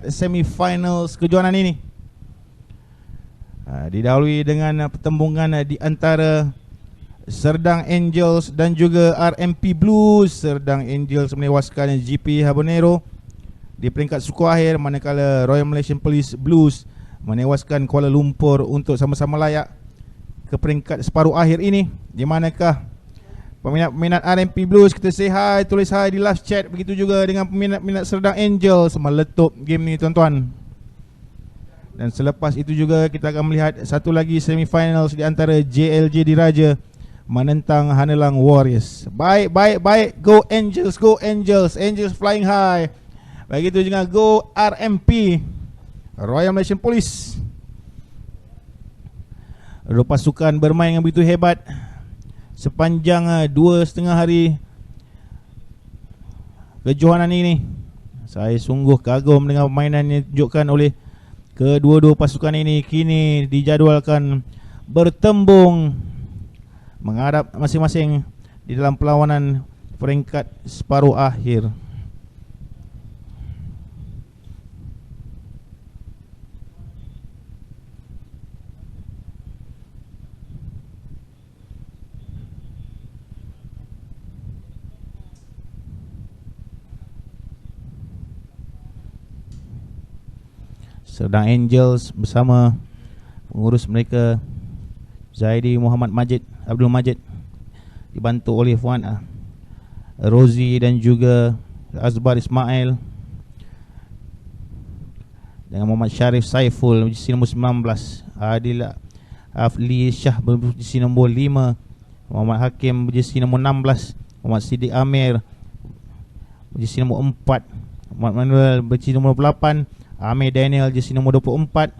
peringkat semifinals kejohanan ini. Didahului dengan pertembungan di antara Serdang Angels dan juga RMP Blues. Serdang Angels menewaskan GP Habanero di peringkat suku akhir, manakala Royal Malaysian Police Blues menewaskan Kuala Lumpur untuk sama-sama layak ke peringkat separuh akhir ini. Di manakah peminat-peminat RMP Blues, kita say hi, tulis hi di live chat. Begitu juga dengan peminat-peminat Serdang Angels, meletup game ni tuan-tuan. Dan selepas itu juga kita akan melihat satu lagi semifinals di antara JLJ Diraja menentang Hanelang Warriors. Baik, baik, baik. Go Angels, go Angels. Angels flying high. Begitu juga go RMP, Royal Malaysian Police. Dua pasukan bermain yang begitu hebat sepanjang 2,5 hari kejohanan ini. Saya sungguh kagum dengan permainan yang ditunjukkan oleh kedua-dua pasukan ini. Kini dijadualkan bertembung menghadap masing-masing di dalam perlawanan peringkat separuh akhir. Serdang Angels bersama pengurus mereka Zaidi Muhammad Majid, Abdul Majid, dibantu oleh Fuan Rozi dan juga Azbar Ismail, dengan Muhammad Syarif Saiful berjesi nombor 19, Adil Afli Shah berjesi nombor 5, Muhammad Hakim berjesi nombor 16, Muhammad Siddiq Amir berjesi nombor 4, Muhammad Manuel berjesi nombor 8, Amir Daniel berjesi nombor 24,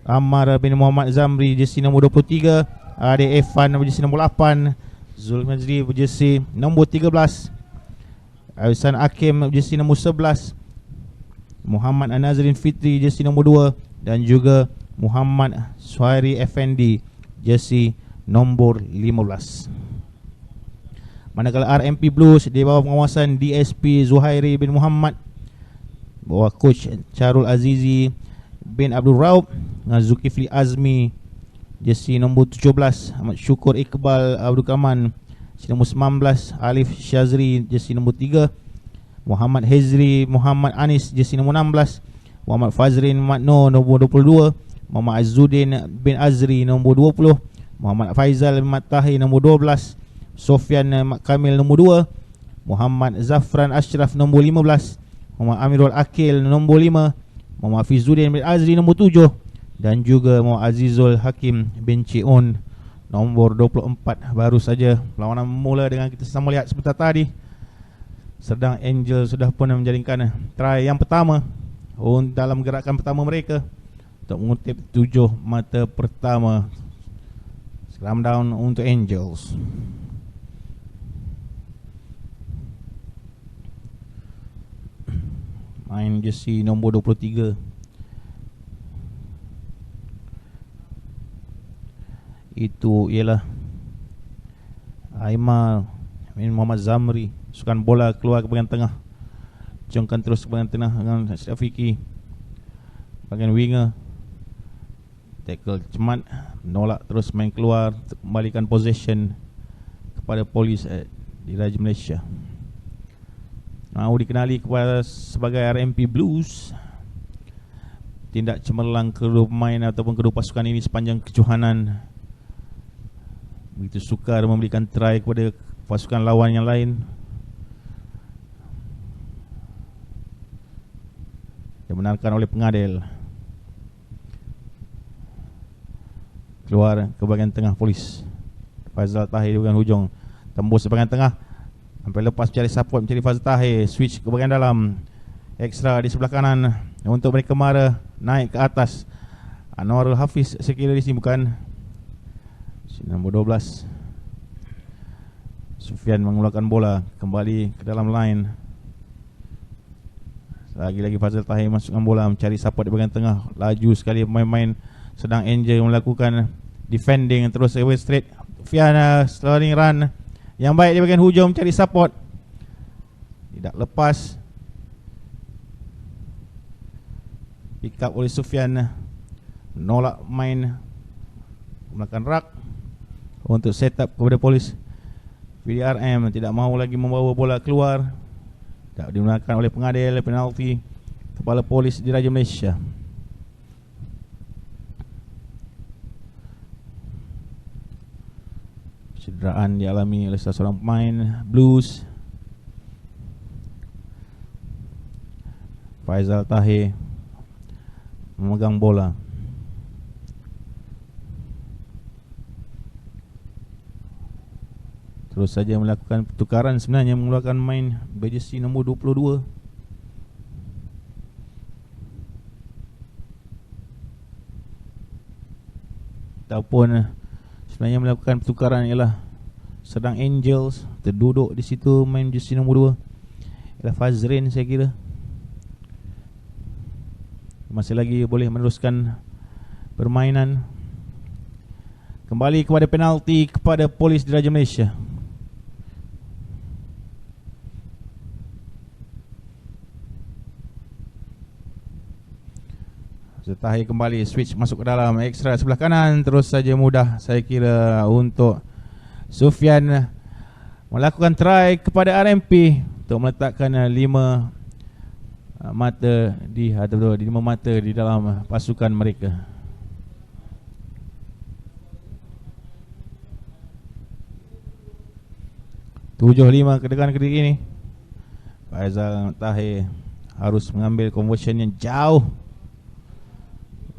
Ammar bin Muhammad Zamri jersey nombor 23, Ade Evan berjersey nombor 8, Zul Majri berjersey nombor 13, Aisan Hakim berjersey nombor 11, Muhammad An-Nazrin Fitri jersey nombor 2, dan juga Muhammad Suhairi Effendi jersey nombor 15. Manakala RMP Blues di bawah pengawasan DSP Zuhairi bin Muhammad, bawah coach Charul Azizi bin Abdul Raub, Zulkifli Azmi jersey nombor 17, Ahmad Syukur Iqbal Abdul Kaman jersey nombor 19, Alif Syazri jersey nombor 3, Muhammad Hezri Muhammad Anis jersey nombor 16, Muhammad Fazrin Matno nombor 22, Muhammad Azuddin bin Azri nombor 20, Muhammad Faizal bin Matahi nombor 12, Sofian Kamil nombor 2, Muhammad Zafran Ashraf nombor 15, Muhammad Amirul Akil nombor 5, Muhammad Fizuddin bin Azri nombor 7, dan juga Muhammad Azizul Hakim bin Cion nombor 24. Baru saja perlawanan mula dengan kita sama lihat sebentar tadi. Serdang Angel sudah pun menjaringkan try yang pertama dalam gerakan pertama mereka untuk mengutip 7 mata pertama. Scrum down untuk Angels. Main jersey nombor 23 itu ialah Aimal bin Muhammad Zamri. Sukan bola keluar ke bahagian tengah, jongkan terus ke bahagian tengah dengan Syafiqi, bahagian winger, tackle cemat, menolak terus main keluar, kembalikan possession kepada Polis Diraja Malaysia. Dikenali kepada sebagai RMP Blues. Tindak cemerlang kedua pemain ataupun kedua pasukan ini sepanjang kejohanan, begitu sukar memberikan try kepada pasukan lawan yang lain. Dibenarkan oleh pengadil. Keluar ke bahagian tengah Polis. Faizal Tahir di bahagian hujung, tembus ke bahagian tengah, sampai lepas mencari support, mencari Faizal Tahir, switch ke bahagian dalam, ekstra di sebelah kanan untuk mereka Mara naik ke atas. Anwarul Hafiz sekira di sini bukan, nombor 12. Sufian mengeluarkan bola kembali ke dalam line. Lagi-lagi Fazil Tahir masukkan bola, mencari support di bahagian tengah. Laju sekali pemain-pemain Serdang Angel melakukan defending terus away straight. Fiana sliding run yang baik di bahagian hujung, mencari support, tidak lepas. Pick up oleh Sufyan, menolak main melakukan rak untuk set up kepada polis. PDRM tidak mahu lagi membawa bola keluar. Tak digunakan oleh pengadil, penalti kepala polis Diraja Malaysia. Cederaan dialami oleh salah seorang pemain Blues. Faizal Tahir memegang bola. Terus saja melakukan pertukaran, sebenarnya mengeluarkan main berjersey nombor 22. Ataupun sebenarnya melakukan pertukaran ialah Serdang Angels. Terduduk di situ main jersey nombor 2 ialah Fazrin, saya kira. Masih lagi boleh meneruskan permainan. Kembali kepada penalti kepada polis Diraja Malaysia. Tahir kembali switch masuk ke dalam ekstra sebelah kanan. Terus saja mudah saya kira untuk Sufyan melakukan try kepada RMP untuk meletakkan 5 mata di 5 mata di dalam pasukan mereka. Tujuh 5 kedekan ketika ini. Faizal Tahir harus mengambil conversion yang jauh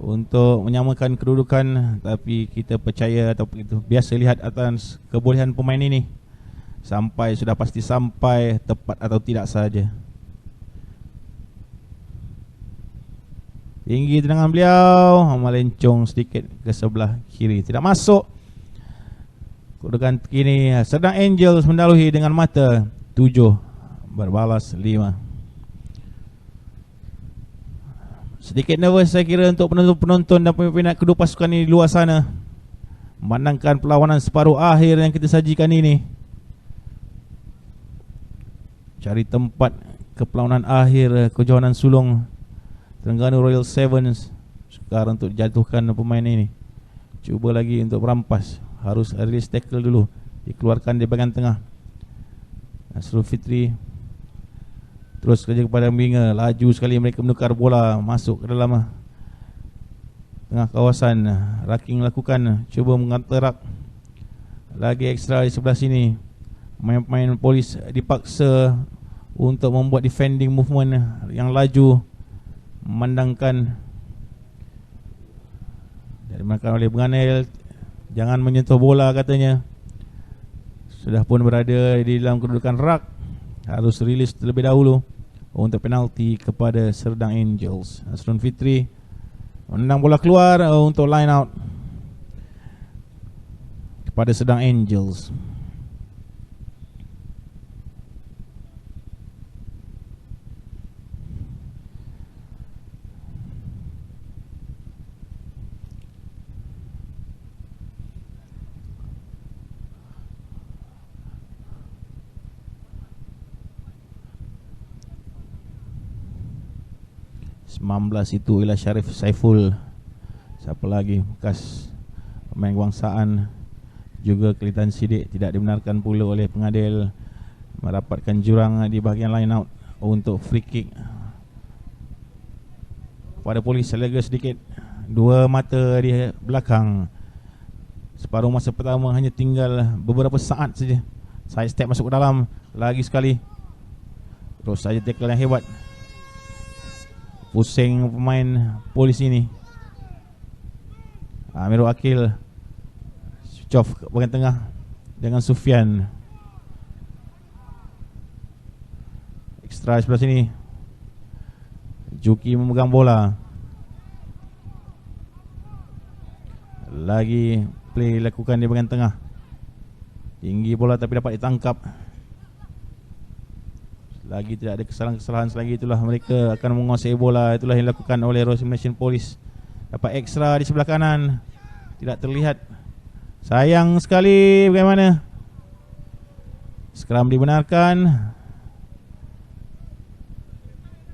untuk menyamakan kedudukan, tapi kita percaya atau kita biasa lihat atas kebolehan pemain ini. Sampai sudah pasti sampai tepat atau tidak saja. Tinggi tendangan beliau, melencong sedikit ke sebelah kiri, tidak masuk. Kedudukan kini Serdang Angels mendahului dengan mata 7 berbalas 5. Sedikit nervous saya kira untuk penonton dan pemimpin kedua pasukan ini di luar sana, memandangkan perlawanan separuh akhir yang kita sajikan ini. Cari tempat ke perlawanan akhir kejohanan sulung Terengganu Royal Sevens sekarang untuk jatuhkan pemain ini. Cuba lagi untuk merampas, harus release tackle dulu, dikeluarkan di bahagian tengah. Nasrul Fitri terus kerja kepada winger, laju sekali mereka menukar bola masuk ke dalam tengah kawasan. Raking lakukan, cuba mengantar rak. Lagi ekstra di sebelah sini. Pemain-pemain polis dipaksa untuk membuat defending movement yang laju, memandangkan dimakan oleh penganil, jangan menyentuh bola katanya. Sudah pun berada di dalam kedudukan rak, harus rilis terlebih dahulu untuk penalti kepada Serdang Angels. Nasrul Fitri menendang bola keluar untuk line out kepada Serdang Angels. Itu ialah Syarif Saiful. Siapa lagi bekas pemain kebangsaan, juga Kelitan Sidik, tidak dibenarkan pula oleh pengadil merapatkan jurang di bahagian line out untuk free kick pada polis. Lega sedikit, 2 mata di belakang. Separuh masa pertama hanya tinggal beberapa saat saja. Side step masuk ke dalam lagi sekali. Terus saja tackle yang hebat, pusing pemain polis ini. Amirul Akil switch off ke bahagian tengah dengan Sufyan. Ekstra sebelah sini, Juki memegang bola. Lagi play lakukan di bahagian tengah. Tinggi bola tapi dapat ditangkap. Lagi tidak ada kesalahan-kesalahan selagi itulah mereka akan menguasai bola. Itulah yang dilakukan oleh Royal Malaysian Police. Dapat ekstra di sebelah kanan, tidak terlihat. Sayang sekali bagaimana. Skram dibenarkan.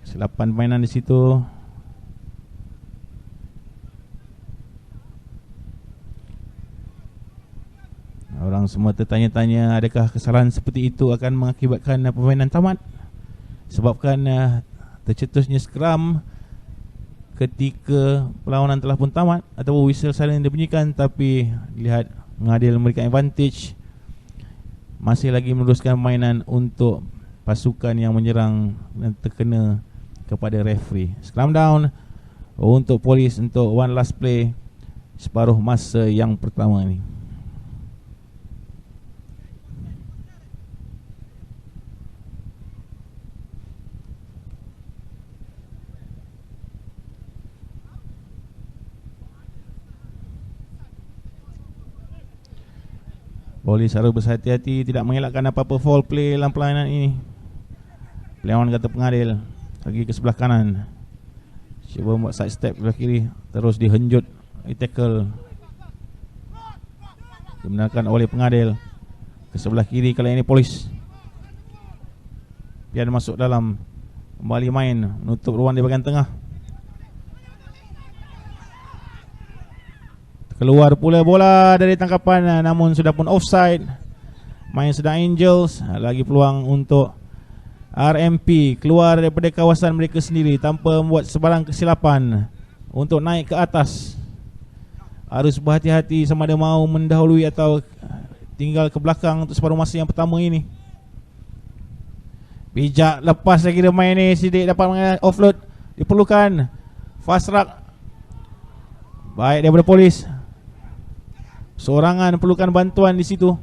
Selapan permainan di situ. semua tertanya-tanya adakah kesalahan seperti itu akan mengakibatkan permainan tamat, sebabkan tercetusnya skram ketika perlawanan telah pun tamat atau whistle siren dibunyikan, tapi dilihat mengadil memberikan advantage, masih lagi meneruskan permainan untuk pasukan yang menyerang dan terkena kepada referee. Scrum down untuk polis untuk one last play separuh masa yang pertama ni. Polis harus berhati-hati tidak mengelakkan apa-apa foul play dalam perlawanan ini. Pelawan kata pengadil lagi ke sebelah kanan, cuba buat side step sebelah kiri, terus dihenjut, tackle dibenarkan oleh pengadil ke sebelah kiri. Kali ini polis biar masuk dalam, kembali main, menutup ruang di bahagian tengah. Keluar pula bola dari tangkapan, namun sudah pun offside. Main sedang Angels, lagi peluang untuk RMP keluar daripada kawasan mereka sendiri tanpa membuat sebarang kesilapan untuk naik ke atas. Harus berhati-hati sama ada mahu mendahului atau tinggal ke belakang untuk separuh masa yang pertama ini. Bijak lepas lagi dia main ni, Sidik dapat offload, diperlukan fast ruck. Baik daripada polis, seorangan perlukan bantuan di situ.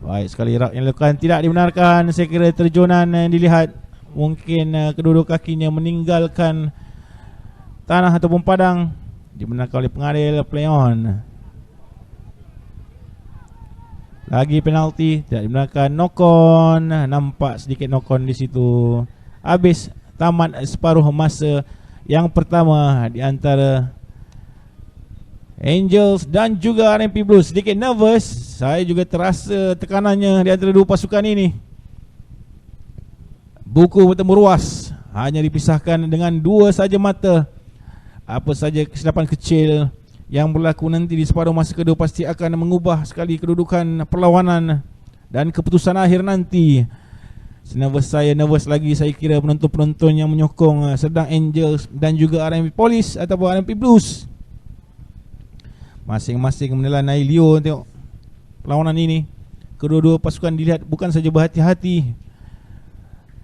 Baik sekali rak yang dilakukan, tidak dibenarkan. Saya kira terjunan yang dilihat, mungkin kedua-dua kakinya meninggalkan tanah ataupun padang. Dibenarkan oleh pengadil, play on. Lagi penalti, tidak dibenarkan, knock on. Nampak sedikit knock on di situ. Habis tamat separuh masa yang pertama di antara Angels dan juga RMP Blues. Sedikit nervous, saya juga terasa tekanannya di antara dua pasukan ini. Buku bertemu ruas, hanya dipisahkan dengan dua saja mata. Apa saja kesilapan kecil yang berlaku nanti di separuh masa kedua pasti akan mengubah sekali kedudukan perlawanan dan keputusan akhir nanti. Nervous saya, nervous lagi saya kira penonton-penonton yang menyokong sedang Angels dan juga RMP Police ataupun RMP Blues. Masing-masing menelan air liur tengok perlawanan ini. Kedua-dua pasukan dilihat bukan saja berhati-hati,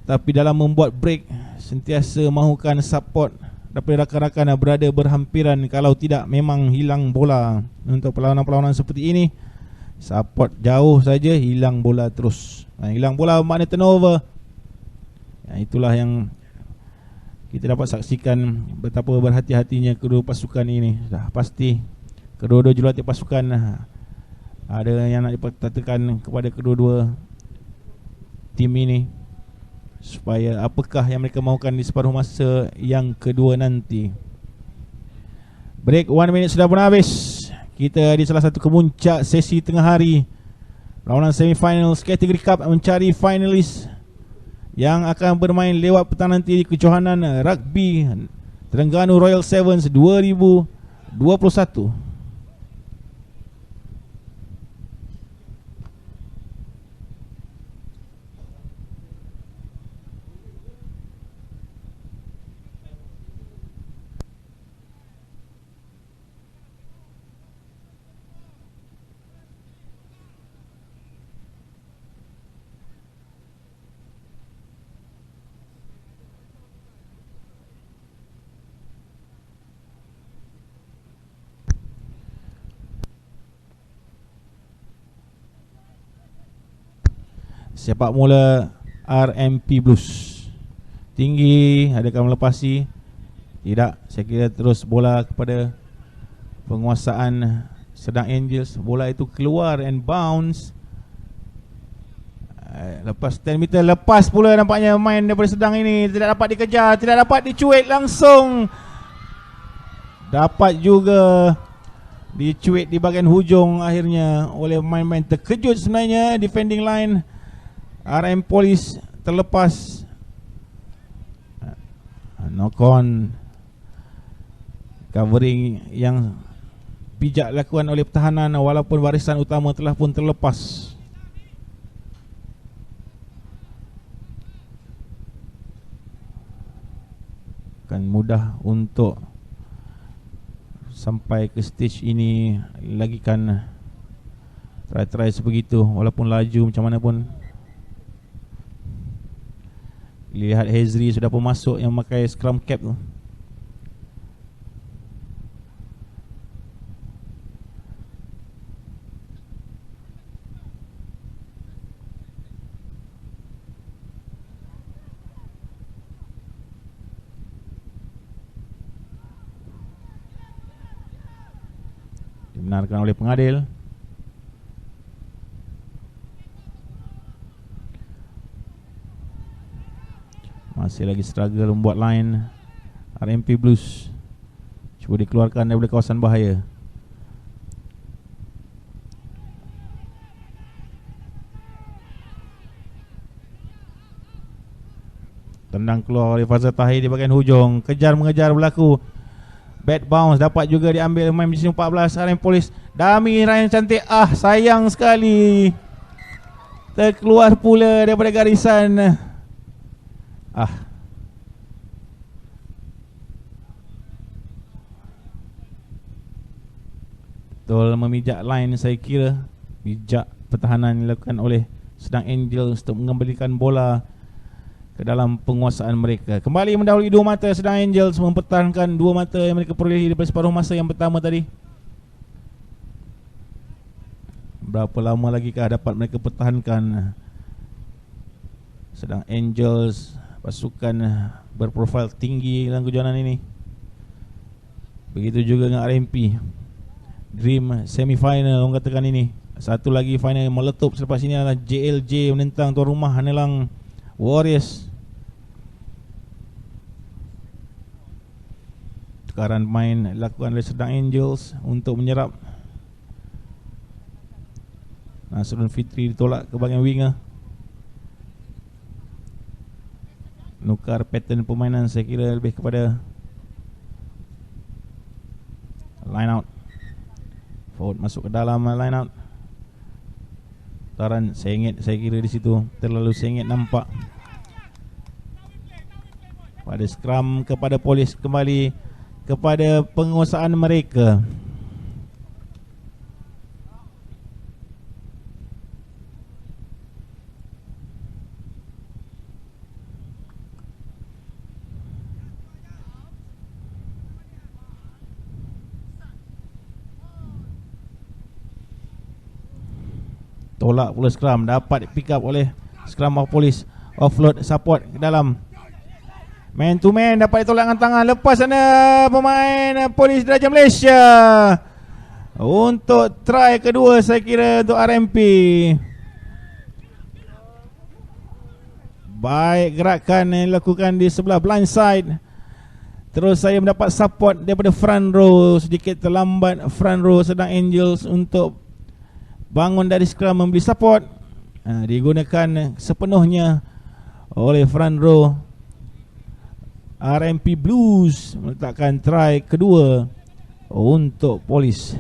tapi dalam membuat break sentiasa mahukan support daripada rakan-rakan yang berada berhampiran. Kalau tidak memang hilang bola. Untuk perlawanan-perlawanan seperti ini, support jauh saja, hilang bola terus. Hilang bola makna turnover. Itulah yang kita dapat saksikan betapa berhati-hatinya kedua pasukan ini. Dah pasti kedua-dua jurulatih pasukan ada yang nak dikatakan kepada kedua-dua tim ini, supaya apakah yang mereka mahukan di separuh masa yang kedua nanti. Break 1 minit sudah pun habis. Kita di salah satu kemuncak sesi tengah hari perlawanan semifinals kategori cup, mencari finalis yang akan bermain lewat petang nanti di kejohanan rugby Terengganu Royal Sevens 2021. Sepak mula RMP Blues tinggi, adakah melepasi? Tidak, saya kira terus bola kepada penguasaan sedang Angels. Bola itu keluar and bounce. Lepas 10 meter, lepas pula nampaknya main daripada sedang ini. Tidak dapat dikejar, tidak dapat dicuit langsung. Dapat juga dicuit di bahagian hujung akhirnya oleh main-main. Terkejut sebenarnya defending line RM Police terlepas. Knock on, covering yang pijak dilakukan oleh pertahanan walaupun barisan utama telah pun terlepas. Kan mudah untuk sampai ke stage ini, lagi kan try sebegitu walaupun laju macam mana pun. Lihat Hezri sudah pun masuk yang pakai scrum cap tu. Dibenarkan oleh pengadil. Masih lagi struggle membuat line. RMP Blues cuba dikeluarkan daripada kawasan bahaya. Tendang keluar oleh Fazal Tahir di bahagian hujung. Kejar-mengejar berlaku. Bad bounce dapat juga diambil main di sini 14 RM Polis. Dami Ryan cantik. Sayang sekali. Terkeluar pula daripada garisan. Betul memijak line, saya kira bijak pertahanan dilakukan oleh Sedang Angels untuk mengembalikan bola ke dalam penguasaan mereka. Kembali mendahului 2 mata, Sedang Angels mempertahankan 2 mata yang mereka perolehi daripada separuh masa yang pertama tadi. Berapa lama lagi kah dapat mereka pertahankan? Sedang Angels, pasukan berprofil tinggi dalam kejohanan ini. Begitu juga dengan RMP Dream semi-final orang katakan ini. Satu lagi final yang meletup selepas ini adalah JLJ menentang tuan rumah Hanelang Warriors. Tukaran main dilakukan oleh Sedang Angels untuk menyerap. Nasrul Fitri ditolak ke bahagian winger. Nukar pattern permainan, saya kira lebih kepada line out. Forward masuk ke dalam line out. Taran sengit, saya kira di situ terlalu sengit nampak. Pada scrum kepada Polis, kembali kepada penguasaan mereka. Tolak pula scrum, dapat pick up oleh scrum of Polis. Offload support ke dalam. Man to man dapat ditolak dengan tangan. Lepas sana pemain Polis Diraja Malaysia untuk try kedua, saya kira untuk RMP. Baik gerakan yang dilakukan di sebelah blind side. Terus saya mendapat support daripada front row. Sedikit terlambat front row Sedang Angels untuk bangun dari scrum memberi support. Digunakan sepenuhnya oleh front row RMP Blues meletakkan try kedua untuk Polis.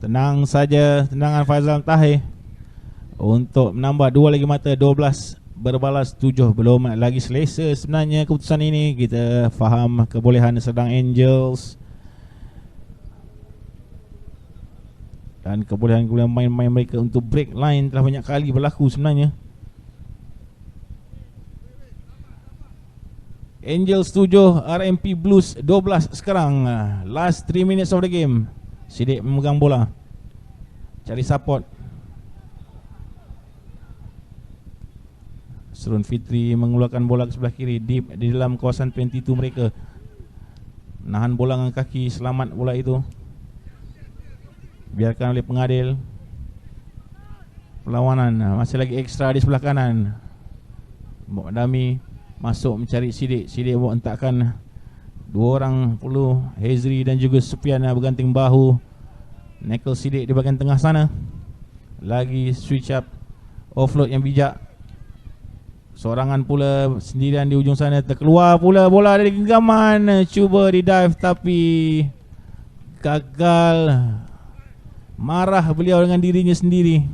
Tenang saja tendangan Faizal Tahir untuk menambah 2 lagi mata, 12 berbalas 7. Belum lagi selesa sebenarnya keputusan ini. Kita faham kebolehan Sedang Angels dan kebolehan main-main mereka untuk break line telah banyak kali berlaku sebenarnya. Angels 7, RMP Blues 12 sekarang. Last 3 minutes of the game. Sidik memegang bola, cari support. Serun Fitri mengeluarkan bola ke sebelah kiri, deep di dalam kawasan 22 mereka. Nahan bola dengan kaki, selamat bola itu. Biarkan oleh pengadil. Perlawanan masih lagi ekstra di sebelah kanan. Mbok Dami masuk mencari Sidik. Sidik bawa hentakkan 2 orang perlu, Hezri dan juga Supiana berganting bahu Nickel Sidik di bahagian tengah sana. Lagi switch up, offload yang bijak. Sorangan pula sendirian di ujung sana. Terkeluar pula bola dari genggaman. Cuba di dive tapi gagal. Marah beliau dengan dirinya sendiri.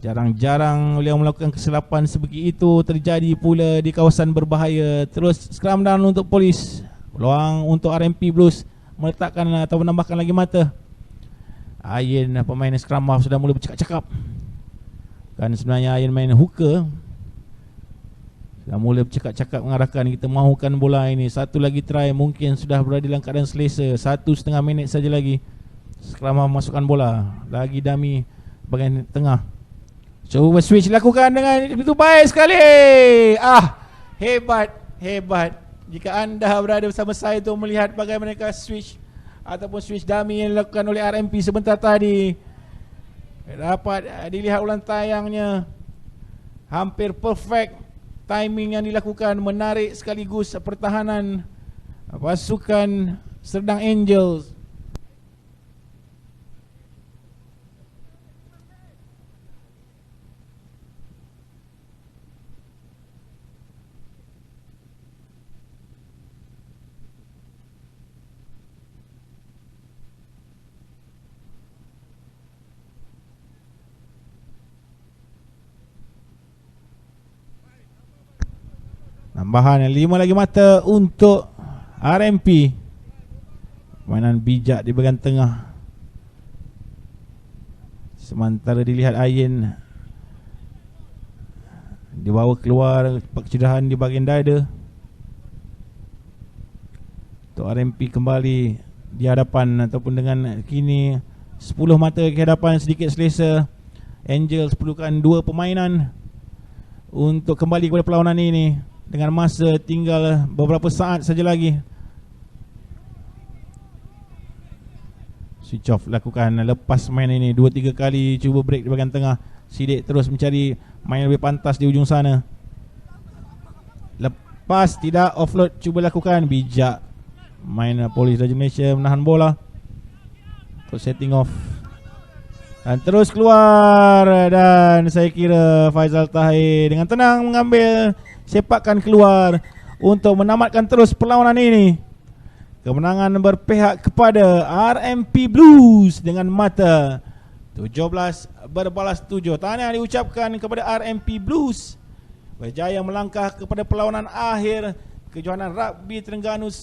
Jarang-jarang beliau melakukan kesilapan sebegitu terjadi pula di kawasan berbahaya. Terus scrum down untuk polis. Peluang untuk RMP Blues meletakkan atau menambahkan lagi mata. Ayin pemain scrum half sudah mula bercakap-cakap. Kan sebenarnya Ayin main hooker. Sudah mula bercakap-cakap mengarahkan kita mahukan bola ini. Satu lagi try mungkin sudah berada dalam keadaan selesa. 1.5 minit saja lagi. Scrum half masukkan bola. Lagi dummy bahagian tengah. Cuba switch lakukan dengan itu baik sekali. Hebat, hebat. Jika anda berada bersama saya untuk melihat bagaimana mereka switch ataupun switch dummy yang dilakukan oleh RMP sebentar tadi, dapat dilihat ulang tayangnya. Hampir perfect timing yang dilakukan, menarik sekaligus pertahanan pasukan Serdang Angels. Tambahan 5 lagi mata untuk RMP. Permainan bijak di bahagian tengah. Sementara dilihat Ayin dibawa keluar kecederaan di bahagian dada. Untuk RMP kembali di hadapan ataupun dengan kini 10 mata ke hadapan sedikit selesa. Angels perlukan 2 permainan untuk kembali kepada perlawanan ini. Dengan masa tinggal beberapa saat saja lagi. Switch off lakukan lepas main ini 2-3 kali cuba break di bahagian tengah. Sidik terus mencari main lebih pantas di ujung sana. Lepas tidak, offload cuba lakukan. Bijak main Polis Raja Malaysia menahan bola untuk setting off. Dan terus keluar. Dan saya kira Faizal Tahir dengan tenang mengambil sepakan keluar untuk menamatkan terus perlawanan ini. Kemenangan berpihak kepada RMP Blues dengan mata 17 berbalas 7. Tahniah diucapkan kepada RMP Blues berjaya melangkah kepada perlawanan akhir kejohanan Rugby Terengganu